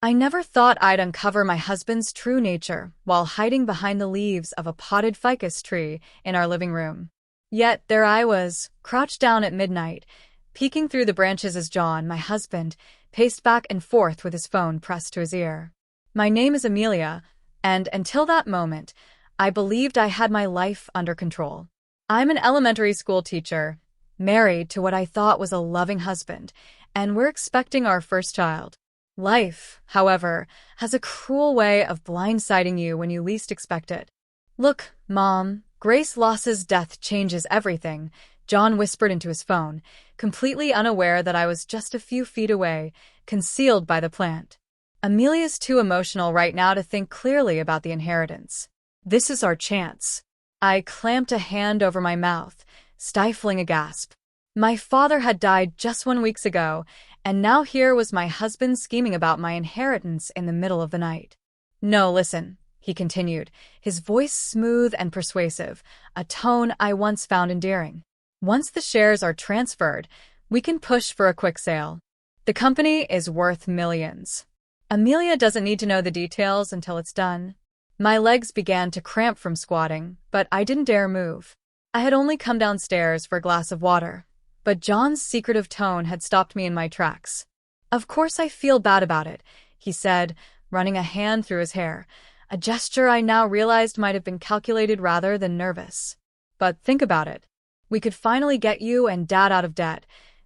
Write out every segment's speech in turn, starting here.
I never thought I'd uncover my husband's true nature while hiding behind the leaves of a potted ficus tree in our living room. Yet there I was, crouched down at midnight, peeking through the branches as John, my husband, paced back and forth with his phone pressed to his ear. My name is Amelia, and until that moment, I believed I had my life under control. I'm an elementary school teacher, married to what I thought was a loving husband, and we're expecting our first child. Life, however, has a cruel way of blindsiding you when you least expect it. "Look, Mom, Grace Loss's death changes everything," John whispered into his phone, completely unaware that I was just a few feet away, concealed by the plant. "Amelia's too emotional right now to think clearly about the inheritance. This is our chance." I clamped a hand over my mouth, stifling a gasp. My father had died just 1 week ago, and now here was my husband scheming about my inheritance in the middle of the night. "No, listen," he continued, his voice smooth and persuasive, a tone I once found endearing. "Once the shares are transferred, we can push for a quick sale. The company is worth millions. Amelia doesn't need to know the details until it's done." My legs began to cramp from squatting, but I didn't dare move. I had only come downstairs for a glass of water, but John's secretive tone had stopped me in my tracks. "Of course I feel bad about it," he said, running a hand through his hair, a gesture I now realized might have been calculated rather than nervous. "But think about it. We could finally get you and Dad out of debt,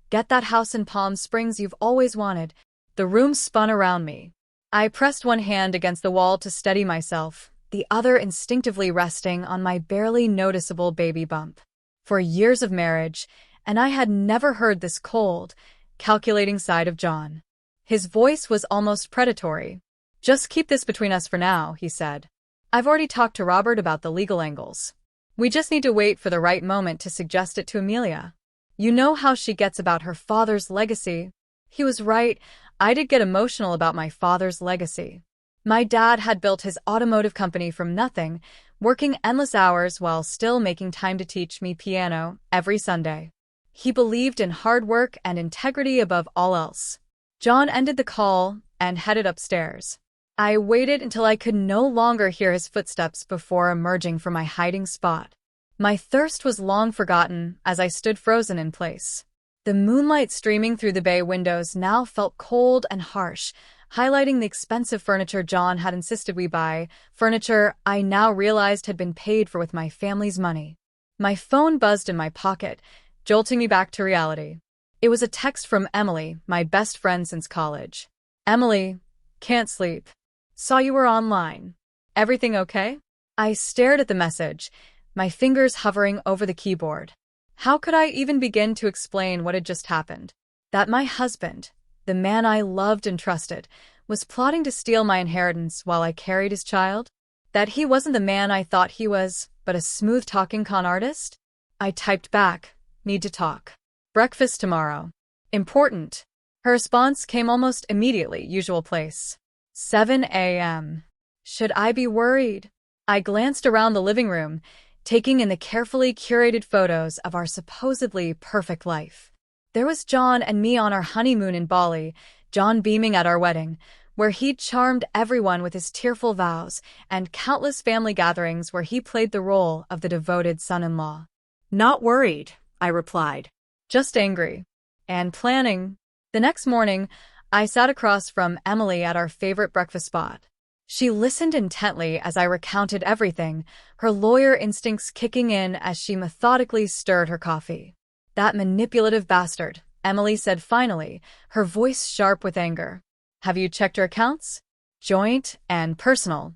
get that house in Palm Springs you've always wanted." The room spun around me. I pressed one hand against the wall to steady myself, the other instinctively resting on my barely noticeable baby bump. For years of marriage, and I had never heard this cold, calculating side of John. His voice was almost predatory. "Just keep this between us for now," he said. "I've already talked to Robert about the legal angles. We just need to wait for the right moment to suggest it to Amelia. You know how she gets about her father's legacy." He was right. I did get emotional about my father's legacy. My dad had built his automotive company from nothing, working endless hours while still making time to teach me piano every Sunday. He believed in hard work and integrity above all else. John ended the call and headed upstairs. I waited until I could no longer hear his footsteps before emerging from my hiding spot. My thirst was long forgotten as I stood frozen in place. The moonlight streaming through the bay windows now felt cold and harsh, highlighting the expensive furniture John had insisted we buy, furniture I now realized had been paid for with my family's money. My phone buzzed in my pocket, jolting me back to reality. It was a text from Emily, my best friend since college. "Emily, can't sleep. Saw you were online. Everything okay?" I stared at the message, my fingers hovering over the keyboard. How could I even begin to explain what had just happened? That my husband, the man I loved and trusted, was plotting to steal my inheritance while I carried his child? That he wasn't the man I thought he was, but a smooth-talking con artist? I typed back, "Need to talk. Breakfast tomorrow. Important." Her response came almost immediately, usual place. 7 a.m. Should I be worried? I glanced around the living room, taking in the carefully curated photos of our supposedly perfect life. There was John and me on our honeymoon in Bali, John beaming at our wedding, where he'd charmed everyone with his tearful vows, and countless family gatherings where he played the role of the devoted son-in-law. "Not worried," I replied. "Just angry. And planning." The next morning, I sat across from Emily at our favorite breakfast spot. She listened intently as I recounted everything, her lawyer instincts kicking in as she methodically stirred her coffee. "That manipulative bastard," Emily said finally, her voice sharp with anger. "Have you checked your accounts? Joint and personal?"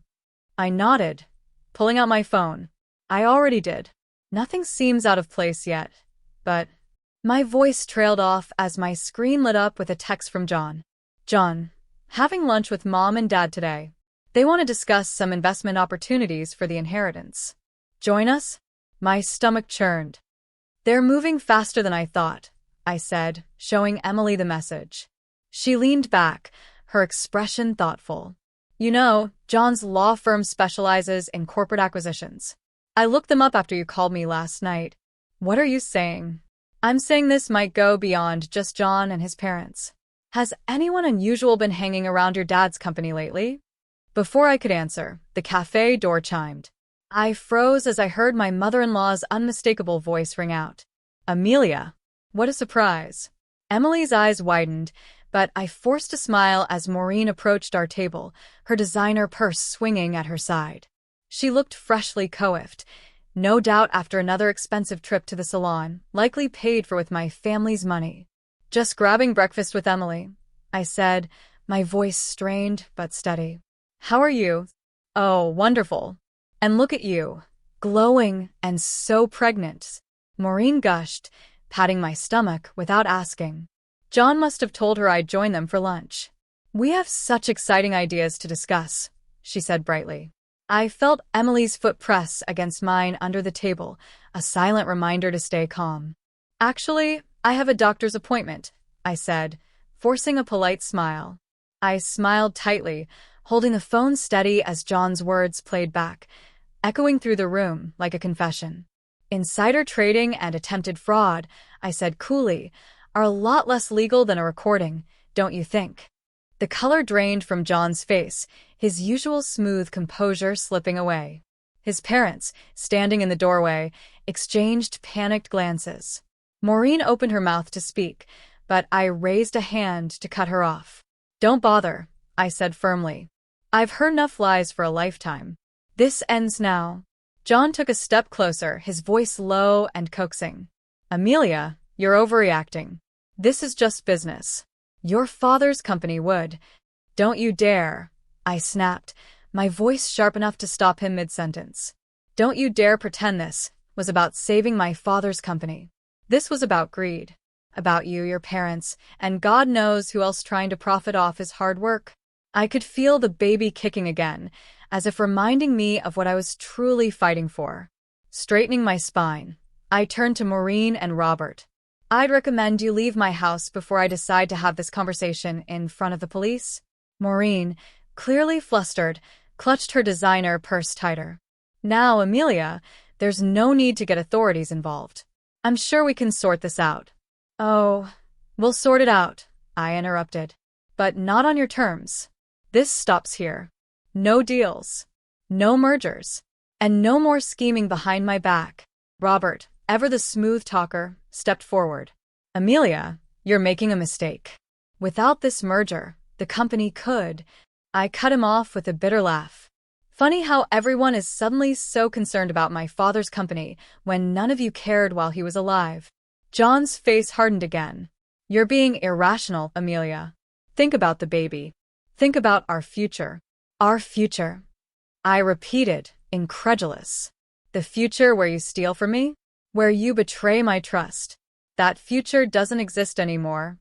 I nodded, pulling out my phone. "I already did. Nothing seems out of place yet, but..." My voice trailed off as my screen lit up with a text from John. "John, having lunch with Mom and Dad today. They want to discuss some investment opportunities for the inheritance. Join us?" My stomach churned. "They're moving faster than I thought," I said, showing Emily the message. She leaned back, her expression thoughtful. "You know, John's law firm specializes in corporate acquisitions. I looked them up after you called me last night." "What are you saying?" "I'm saying this might go beyond just John and his parents. Has anyone unusual been hanging around your dad's company lately? Before I could answer, the cafe door chimed. I froze as I heard my mother-in-law's unmistakable voice ring out. Amelia. What a surprise. Emily's eyes widened, but I forced a smile as Maureen approached our table, her designer purse swinging at her side. She looked freshly coiffed, no doubt after another expensive trip to the salon, likely paid for with my family's money. Just grabbing breakfast with Emily, I said, my voice strained but steady. How are you? Oh, wonderful. And look at you, glowing and so pregnant. Maureen gushed, patting my stomach without asking. John must have told her I'd join them for lunch. We have such exciting ideas to discuss, she said brightly. I felt Emily's foot press against mine under the table, a silent reminder to stay calm. Actually, I have a doctor's appointment, I said, forcing a polite smile. I smiled tightly, holding the phone steady as John's words played back, echoing through the room like a confession. Insider trading and attempted fraud, I said coolly, are a lot less legal than a recording, don't you think? The color drained from John's face, his usual smooth composure slipping away. His parents, standing in the doorway, exchanged panicked glances. Maureen opened her mouth to speak, but I raised a hand to cut her off. Don't bother, I said firmly. I've heard enough lies for a lifetime. This ends now. John took a step closer, his voice low and coaxing. Amelia, you're overreacting. This is just business. Your father's company would. Don't you dare, I snapped, my voice sharp enough to stop him mid-sentence. Don't you dare pretend this was about saving my father's company. This was about greed. About you, your parents, and God knows who else trying to profit off his hard work. I could feel the baby kicking again, as if reminding me of what I was truly fighting for. Straightening my spine, I turned to Maureen and Robert. I'd recommend you leave my house before I decide to have this conversation in front of the police. Maureen, clearly flustered, clutched her designer purse tighter. Now, Amelia, there's no need to get authorities involved. I'm sure we can sort this out. Oh, we'll sort it out, I interrupted. But not on your terms. This stops here. No deals. No mergers. And no more scheming behind my back. Robert, ever the smooth talker, stepped forward. Amelia, you're making a mistake. Without this merger, the company could. I cut him off with a bitter laugh. Funny how everyone is suddenly so concerned about my father's company when none of you cared while he was alive. John's face hardened again. You're being irrational, Amelia. Think about the baby. Think about our future. Our future. I repeated, incredulous. The future where you steal from me? Where you betray my trust. That future doesn't exist anymore.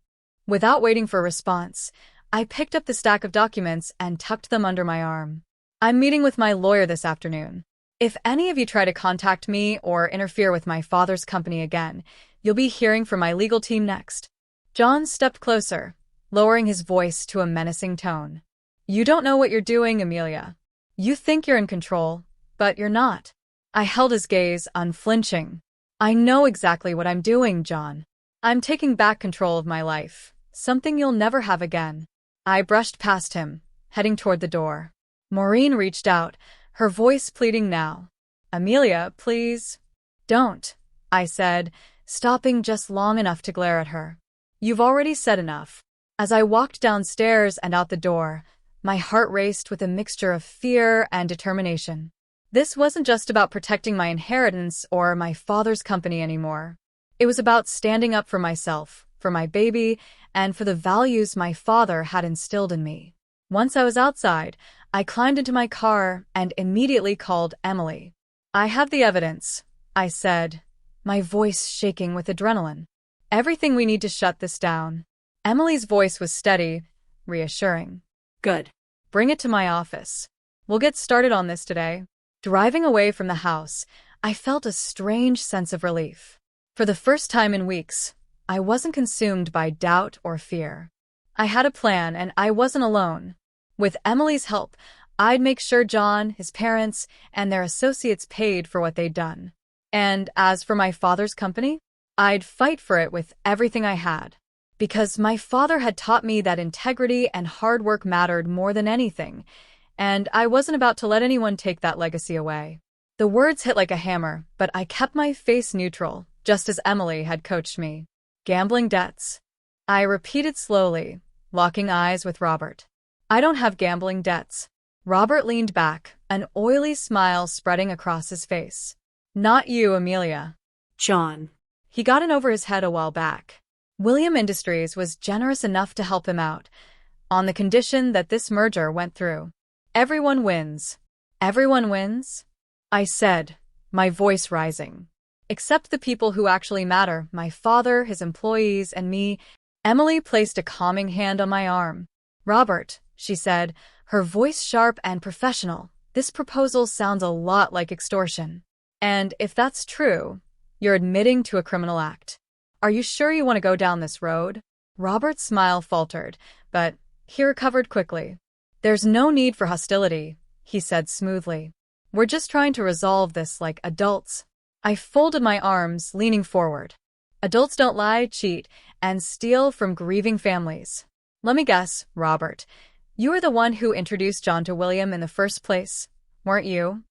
Without waiting for a response, I picked up the stack of documents and tucked them under my arm. I'm meeting with my lawyer this afternoon. If any of you try to contact me or interfere with my father's company again, you'll be hearing from my legal team next. John stepped closer, lowering his voice to a menacing tone. You don't know what you're doing, Amelia. You think you're in control, but you're not. I held his gaze, unflinching. I know exactly what I'm doing, John. I'm taking back control of my life, something you'll never have again. I brushed past him, heading toward the door. Maureen reached out, her voice pleading now. Amelia, please. Don't, I said, stopping just long enough to glare at her. You've already said enough. As I walked downstairs and out the door, my heart raced with a mixture of fear and determination. This wasn't just about protecting my inheritance or my father's company anymore. It was about standing up for myself, for my baby, and for the values my father had instilled in me. Once I was outside, I climbed into my car and immediately called Emily. I have the evidence, I said, my voice shaking with adrenaline. Everything we need to shut this down. Emily's voice was steady, reassuring. Good. Bring it to my office. We'll get started on this today. Driving away from the house, I felt a strange sense of relief. For the first time in weeks, I wasn't consumed by doubt or fear. I had a plan, and I wasn't alone. With Emily's help, I'd make sure John, his parents, and their associates paid for what they'd done. And as for my father's company, I'd fight for it with everything I had. Because my father had taught me that integrity and hard work mattered more than anything, and I wasn't about to let anyone take that legacy away. The words hit like a hammer, but I kept my face neutral, just as Emily had coached me. Gambling debts. I repeated slowly, locking eyes with Robert. I don't have gambling debts. Robert leaned back, an oily smile spreading across his face. Not you, Amelia. John. He got in over his head a while back. William Industries was generous enough to help him out, on the condition that this merger went through. Everyone wins. Everyone wins? I said, my voice rising. Except the people who actually matter, my father, his employees, and me. Emily placed a calming hand on my arm. Robert, she said, her voice sharp and professional, this proposal sounds a lot like extortion. And if that's true, you're admitting to a criminal act. Are you sure you want to go down this road? Robert's smile faltered, but he recovered quickly. There's no need for hostility, he said smoothly. We're just trying to resolve this like adults. I folded my arms, leaning forward. Adults don't lie, cheat, and steal from grieving families. Let me guess, Robert. You were the one who introduced John to William in the first place, weren't you?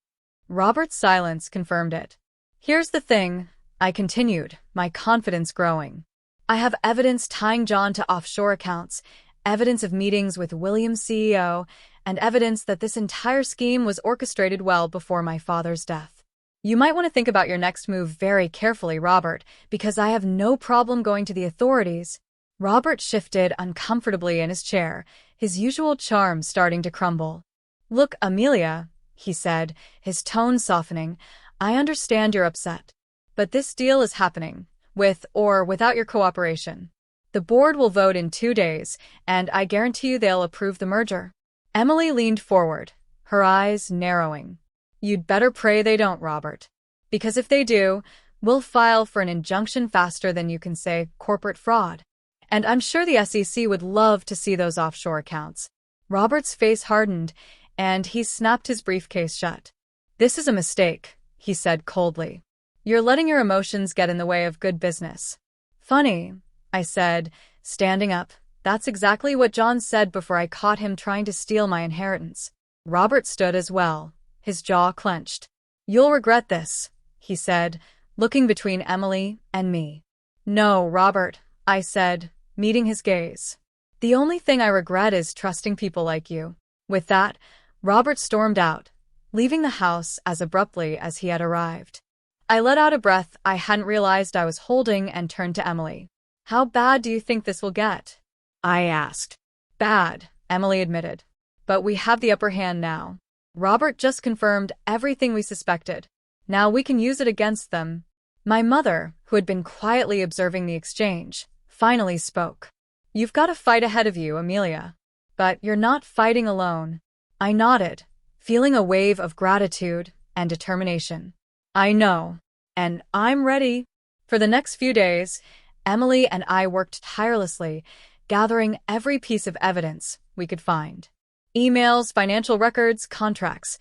Robert's silence confirmed it. Here's the thing, I continued, my confidence growing. I have evidence tying John to offshore accounts, evidence of meetings with William's CEO, and evidence that this entire scheme was orchestrated well before my father's death. You might want to think about your next move very carefully, Robert, because I have no problem going to the authorities. Robert shifted uncomfortably in his chair, his usual charm starting to crumble. Look, Amelia, he said, his tone softening, I understand you're upset. But this deal is happening, with or without your cooperation. The board will vote in 2 days, and I guarantee you they'll approve the merger. Emily leaned forward, her eyes narrowing. You'd better pray they don't, Robert. Because if they do, we'll file for an injunction faster than you can say corporate fraud. And I'm sure the SEC would love to see those offshore accounts. Robert's face hardened, and he snapped his briefcase shut. This is a mistake, he said coldly. You're letting your emotions get in the way of good business. Funny, I said, standing up. That's exactly what John said before I caught him trying to steal my inheritance. Robert stood as well, his jaw clenched. You'll regret this, he said, looking between Emily and me. No, Robert, I said, meeting his gaze. The only thing I regret is trusting people like you. With that, Robert stormed out, leaving the house as abruptly as he had arrived. I let out a breath I hadn't realized I was holding and turned to Emily. How bad do you think this will get? I asked. Bad, Emily admitted. But we have the upper hand now. Robert just confirmed everything we suspected. Now we can use it against them. My mother, who had been quietly observing the exchange, finally spoke. You've got a fight ahead of you, Amelia. But you're not fighting alone. I nodded, feeling a wave of gratitude and determination. I know, and I'm ready. For the next few days, Emily and I worked tirelessly, gathering every piece of evidence we could find. Emails, financial records, contracts.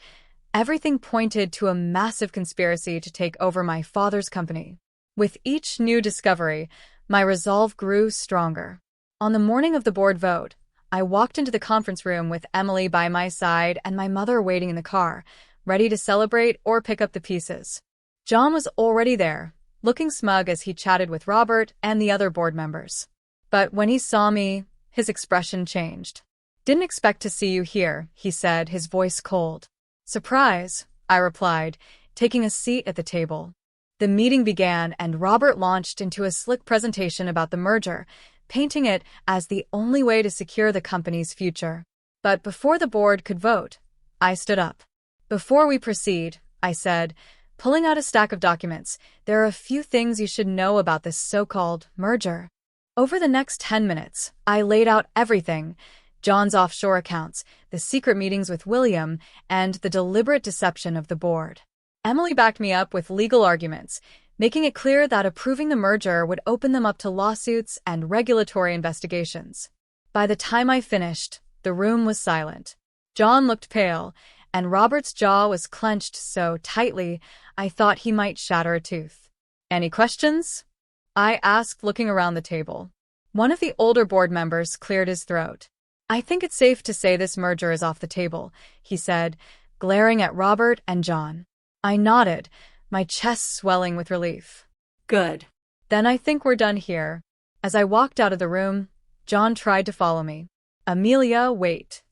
Everything pointed to a massive conspiracy to take over my father's company. With each new discovery, my resolve grew stronger. On the morning of the board vote, I walked into the conference room with Emily by my side and my mother waiting in the car, ready to celebrate or pick up the pieces. John was already there, looking smug as he chatted with Robert and the other board members. But when he saw me, his expression changed. Didn't expect to see you here, he said, his voice cold. Surprise, I replied, taking a seat at the table. The meeting began and Robert launched into a slick presentation about the merger, painting it as the only way to secure the company's future. But before the board could vote, I stood up. Before we proceed, I said, pulling out a stack of documents, there are a few things you should know about this so-called merger. Over the next 10 minutes, I laid out everything, John's offshore accounts, the secret meetings with William, and the deliberate deception of the board. Emily backed me up with legal arguments, making it clear that approving the merger would open them up to lawsuits and regulatory investigations. By the time I finished, the room was silent. John looked pale, and Robert's jaw was clenched so tightly I thought he might shatter a tooth. Any questions? I asked, looking around the table. One of the older board members cleared his throat. "I think it's safe to say this merger is off the table," he said, glaring at Robert and John. I nodded, my chest swelling with relief. "Good. "Then I think we're done here." As I walked out of the room, John tried to follow me. "Amelia, wait."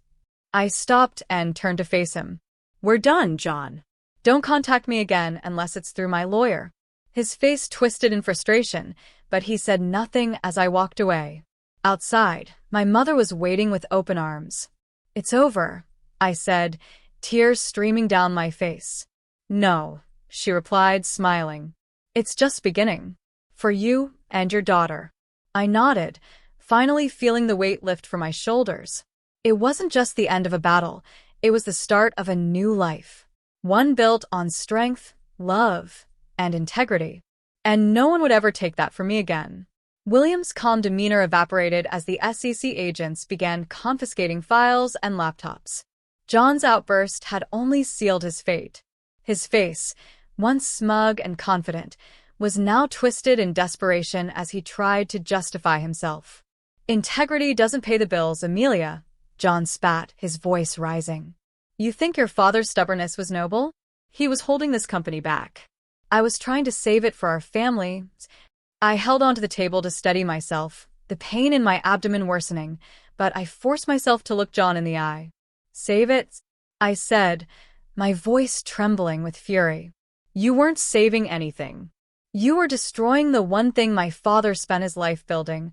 I stopped and turned to face him. We're done, John." "Don't contact me again unless it's through my lawyer." His face twisted in frustration, but he said nothing as I walked away. Outside, my mother was waiting with open arms. "It's over," I said, tears streaming down my face. "No," she replied, smiling. "It's just beginning. For you and your daughter." I nodded, finally feeling the weight lift from my shoulders. It wasn't just the end of a battle, it was the start of a new life. One built on strength, love, and integrity. And no one would ever take that from me again. William's calm demeanor evaporated as the SEC agents began confiscating files and laptops. John's outburst had only sealed his fate. His face, once smug and confident, was now twisted in desperation as he tried to justify himself. "Integrity doesn't pay the bills, Amelia," John spat, his voice rising. "You think your father's stubbornness was noble? He was holding this company back. I was trying to save it for our family." I held onto the table to steady myself, the pain in my abdomen worsening, but I forced myself to look John in the eye. "Save it?" I said, my voice trembling with fury. "You weren't saving anything. You were destroying the one thing my father spent his life building,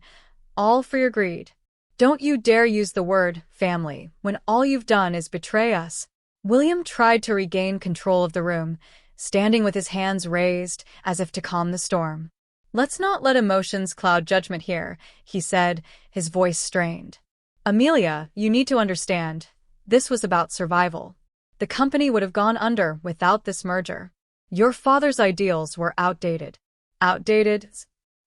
all for your greed. Don't you dare use the word family when all you've done is betray us." William tried to regain control of the room, standing with his hands raised as if to calm the storm. "Let's not let emotions cloud judgment here," he said, his voice strained. "Amelia, you need to understand, this was about survival. The company would have gone under without this merger. Your father's ideals were outdated." "Outdated?"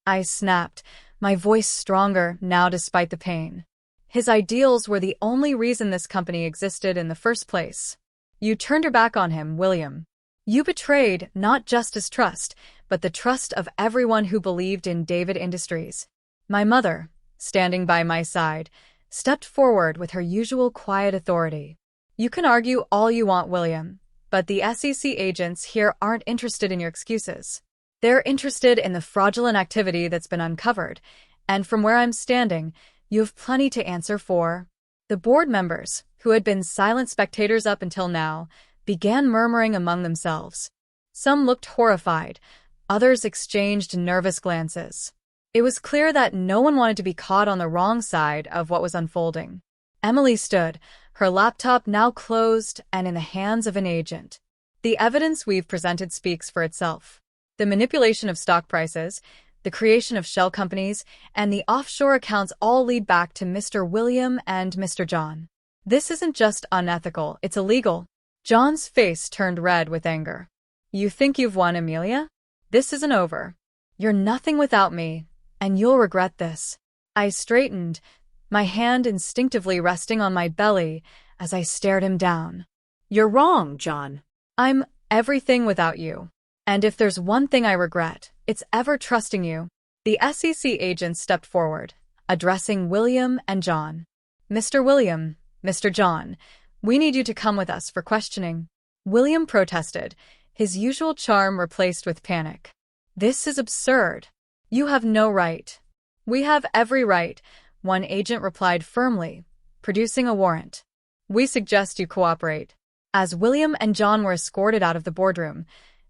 I snapped, my voice stronger now despite the pain. "His ideals were the only reason this company existed in the first place. You turned your back on him, William. You betrayed not just his trust, but the trust of everyone who believed in David Industries." My mother, standing by my side, stepped forward with her usual quiet authority. "You can argue all you want, William, but the SEC agents here aren't interested in your excuses. They're interested in the fraudulent activity that's been uncovered, and from where I'm standing, you have plenty to answer for." The board members, who had been silent spectators up until now, began murmuring among themselves. Some looked horrified, others exchanged nervous glances. It was clear that no one wanted to be caught on the wrong side of what was unfolding. Emily stood, her laptop now closed and in the hands of an agent. "The evidence we've presented speaks for itself. The manipulation of stock prices, the creation of shell companies, and the offshore accounts all lead back to Mr. William and Mr. John. This isn't just unethical, it's illegal." John's face turned red with anger. "You think you've won, Amelia? This isn't over. You're nothing without me, and you'll regret this." I straightened, my hand instinctively resting on my belly as I stared him down. "You're wrong, John." "I'm everything without you. And if there's one thing I regret, it's ever trusting you." The SEC agent stepped forward, addressing William and John. "Mr. William, Mr. John, we need you to come with us for questioning." William protested, his usual charm replaced with panic. "This is absurd. You have no right." "We have every right," one agent replied firmly, producing a warrant. "We suggest you cooperate." As William and John were escorted out of the boardroom,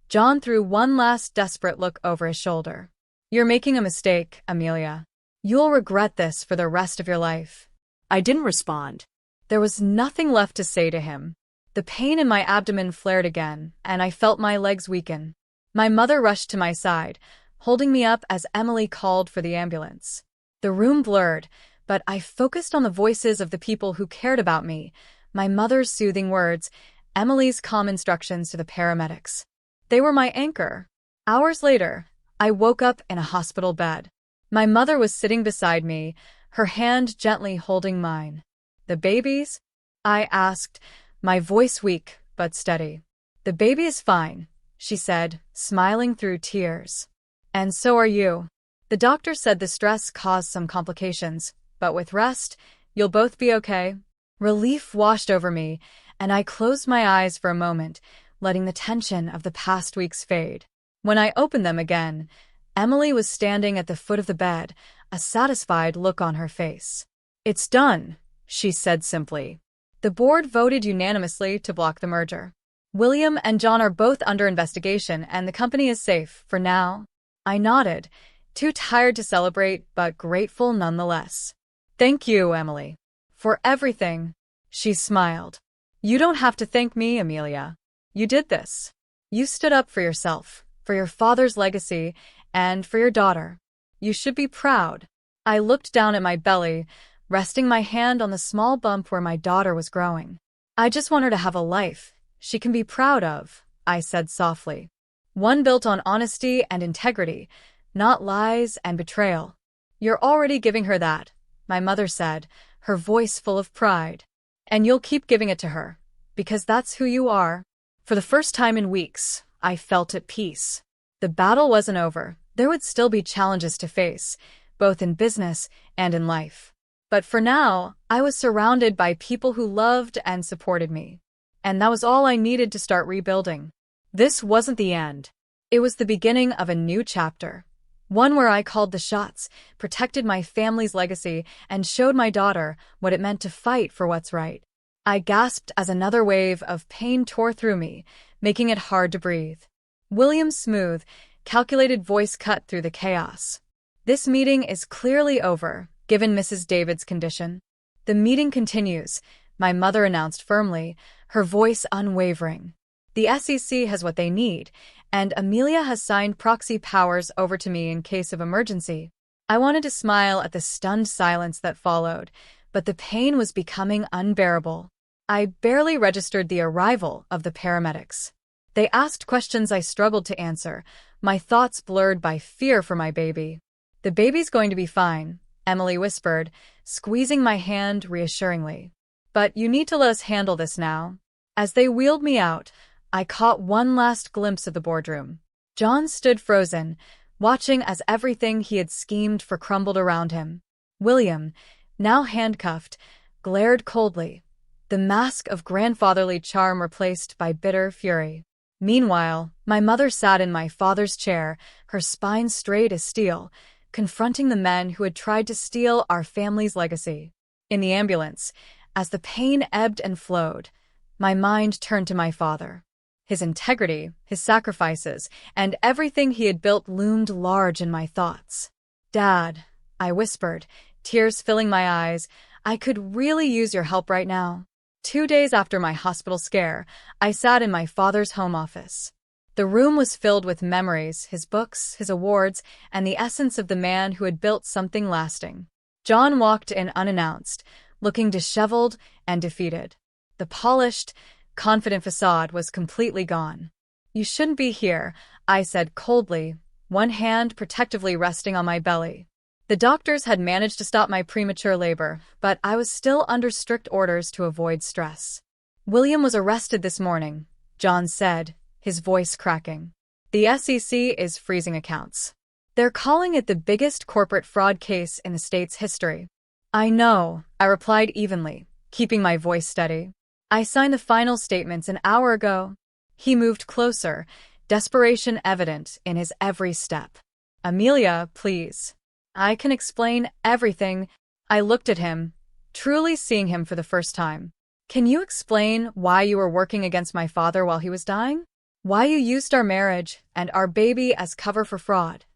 John threw one last desperate look over his shoulder. "You're making a mistake, Amelia. You'll regret this for the rest of your life." I didn't respond. There was nothing left to say to him. The pain in my abdomen flared again, and I felt my legs weaken. My mother rushed to my side, holding me up as Emily called for the ambulance. The room blurred, but I focused on the voices of the people who cared about me, my mother's soothing words, Emily's calm instructions to the paramedics. They were my anchor. Hours later, I woke up in a hospital bed. My mother was sitting beside me, her hand gently holding mine. "The babies?" I asked, my voice weak but steady. "The baby is fine," she said, smiling through tears. "And so are you." The doctor said the stress caused some complications, but with rest, you'll both be okay. Relief washed over me, and I closed my eyes for a moment, letting the tension of the past weeks fade. When I opened them again, Emily was standing at the foot of the bed, a satisfied look on her face. "It's done," she said simply. "The board voted unanimously to block the merger. William and John are both under investigation, and the company is safe, for now." I nodded, too tired to celebrate, but grateful nonetheless. "Thank you, Emily, for everything," she smiled. "You don't have to thank me, Amelia. You did this. You stood up for yourself, for your father's legacy, and for your daughter. You should be proud." I looked down at my belly, resting my hand on the small bump where my daughter was growing. "I just want her to have a life she can be proud of," I said softly. "One built on honesty and integrity, not lies and betrayal." "You're already giving her that," my mother said, her voice full of pride. "And you'll keep giving it to her, because that's who you are." For the first time in weeks, I felt at peace. The battle wasn't over. There would still be challenges to face, both in business and in life. But for now, I was surrounded by people who loved and supported me. And that was all I needed to start rebuilding. This wasn't the end. It was the beginning of a new chapter. One where I called the shots, protected my family's legacy, and showed my daughter what it meant to fight for what's right. I gasped as another wave of pain tore through me, making it hard to breathe. William's smooth, calculated voice cut through the chaos. "This meeting is clearly over, given Mrs. David's condition." "The meeting continues," my mother announced firmly, her voice unwavering. "The SEC has what they need, and Amelia has signed proxy powers over to me in case of emergency." I wanted to smile at the stunned silence that followed, but the pain was becoming unbearable. I barely registered the arrival of the paramedics. They asked questions I struggled to answer, my thoughts blurred by fear for my baby. "The baby's going to be fine," Emily whispered, squeezing my hand reassuringly. "But you need to let us handle this now." As they wheeled me out, I caught one last glimpse of the boardroom. John stood frozen, watching as everything he had schemed for crumbled around him. William, now handcuffed, glared coldly, the mask of grandfatherly charm replaced by bitter fury. Meanwhile, my mother sat in my father's chair, her spine straight as steel, confronting the men who had tried to steal our family's legacy. In the ambulance, as the pain ebbed and flowed, my mind turned to my father. His integrity, his sacrifices, and everything he had built loomed large in my thoughts. "Dad," I whispered, tears filling my eyes, "I could really use your help right now." 2 days after my hospital scare, I sat in my father's home office. The room was filled with memories, his books, his awards, and the essence of the man who had built something lasting. John walked in unannounced, looking disheveled and defeated. The polished, confident facade was completely gone. "You shouldn't be here," I said coldly, one hand protectively resting on my belly. The doctors had managed to stop my premature labor, but I was still under strict orders to avoid stress. "William was arrested this morning," John said, his voice cracking. "The SEC is freezing accounts. They're calling it the biggest corporate fraud case in the state's history." "I know," I replied evenly, keeping my voice steady. "I signed the final statements an hour ago." He moved closer, desperation evident in his every step. "Amelia, please. I can explain everything." I looked at him, truly seeing him for the first time. "Can you explain why you were working against my father while he was dying? Why you used our marriage and our baby as cover for fraud?"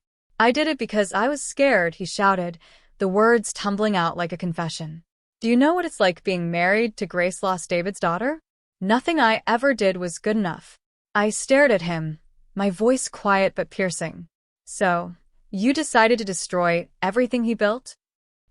"I did it because I was scared," he shouted, the words tumbling out like a confession. "Do you know what it's like being married to Grace Lost David's daughter? Nothing I ever did was good enough." I stared at him, my voice quiet but piercing. "So, you decided to destroy everything he built?"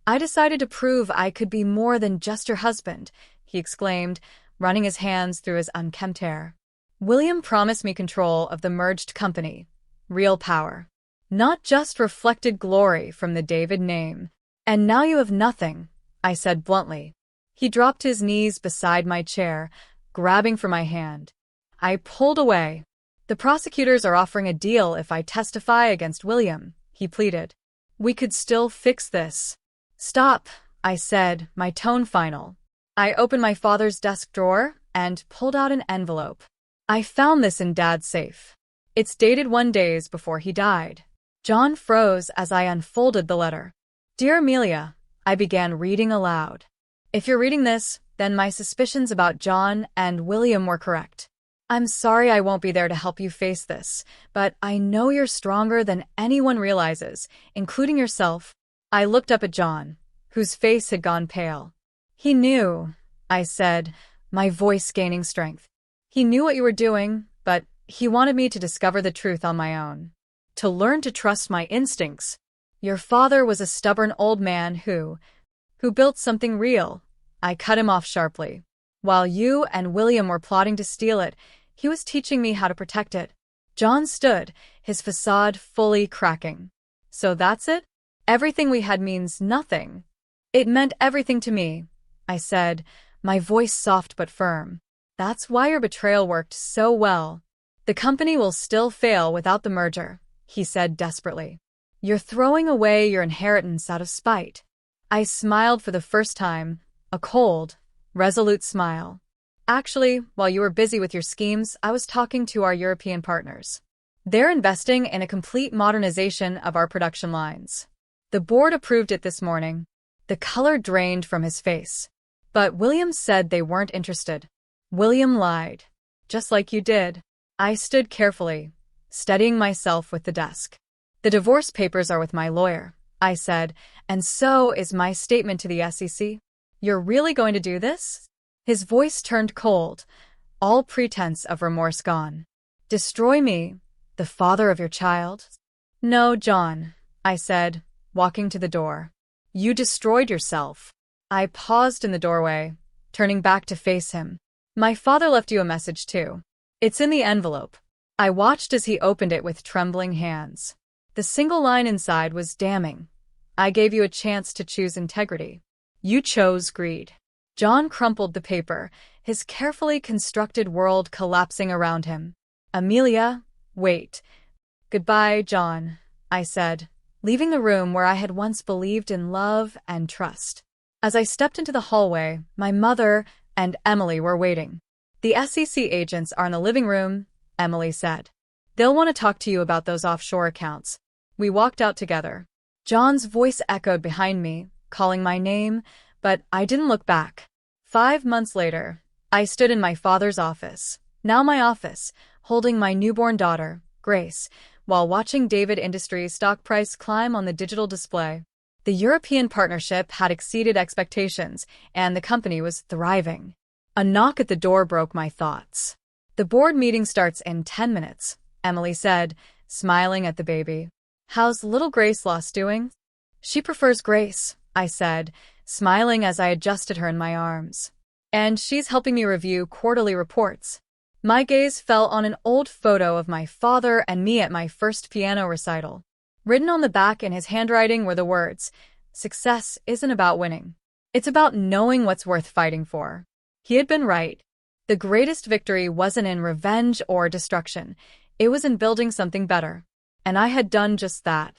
"I decided to prove I could be more than just your husband," he exclaimed, running his hands through his unkempt hair. "William promised me control of the merged company, real power, not just reflected glory from the David name. And now you have nothing," I said bluntly. He dropped his knees beside my chair, grabbing for my hand. I pulled away. "The prosecutors are offering a deal if I testify against William," he pleaded. We could still fix this. Stop, I said, my tone final. I opened my father's desk drawer and pulled out an envelope. I found this in Dad's safe. It's dated 1 day before he died. John froze as I unfolded the letter. Dear Amelia, I began reading aloud. If you're reading this, then my suspicions about John and William were correct. I'm sorry I won't be there to help you face this, but I know you're stronger than anyone realizes, including yourself. I looked up at John, whose face had gone pale. He knew, I said, my voice gaining strength. He knew what you were doing, but he wanted me to discover the truth on my own. To learn to trust my instincts. Your father was a stubborn old man who built something real. I cut him off sharply. While you and William were plotting to steal it, he was teaching me how to protect it. John stood, his facade fully cracking. So that's it? Everything we had means nothing. It meant everything to me, I said, my voice soft but firm. That's why your betrayal worked so well. The company will still fail without the merger, he said desperately. You're throwing away your inheritance out of spite. I smiled for the first time, a cold, resolute smile. Actually, while you were busy with your schemes, I was talking to our European partners. They're investing in a complete modernization of our production lines. The board approved it this morning. The color drained from his face. But William said they weren't interested. William lied. Just like you did. I stood carefully, steadying myself with the desk. The divorce papers are with my lawyer, I said, and so is my statement to the SEC. You're really going to do this? His voice turned cold, all pretense of remorse gone. Destroy me, the father of your child? No, John, I said, walking to the door. You destroyed yourself. I paused in the doorway, turning back to face him. My father left you a message too. It's in the envelope. I watched as he opened it with trembling hands. The single line inside was damning. I gave you a chance to choose integrity. You chose greed. John crumpled the paper, his carefully constructed world collapsing around him. Amelia, wait. Goodbye, John, I said, leaving the room where I had once believed in love and trust. As I stepped into the hallway, my mother and Emily were waiting. The SEC agents are in the living room, Emily said. They'll want to talk to you about those offshore accounts. We walked out together. John's voice echoed behind me, calling my name, but I didn't look back. 5 months later, I stood in my father's office, now my office, holding my newborn daughter, Grace, while watching David Industries' stock price climb on the digital display. The European partnership had exceeded expectations, and the company was thriving. A knock at the door broke my thoughts. The board meeting starts in 10 minutes, Emily said, smiling at the baby. How's little Grace Loss doing? She prefers Grace, I said, smiling as I adjusted her in my arms. And she's helping me review quarterly reports. My gaze fell on an old photo of my father and me at my first piano recital. Written on the back in his handwriting were the words, "Success isn't about winning. It's about knowing what's worth fighting for." He had been right. The greatest victory wasn't in revenge or destruction. It was in building something better. And I had done just that.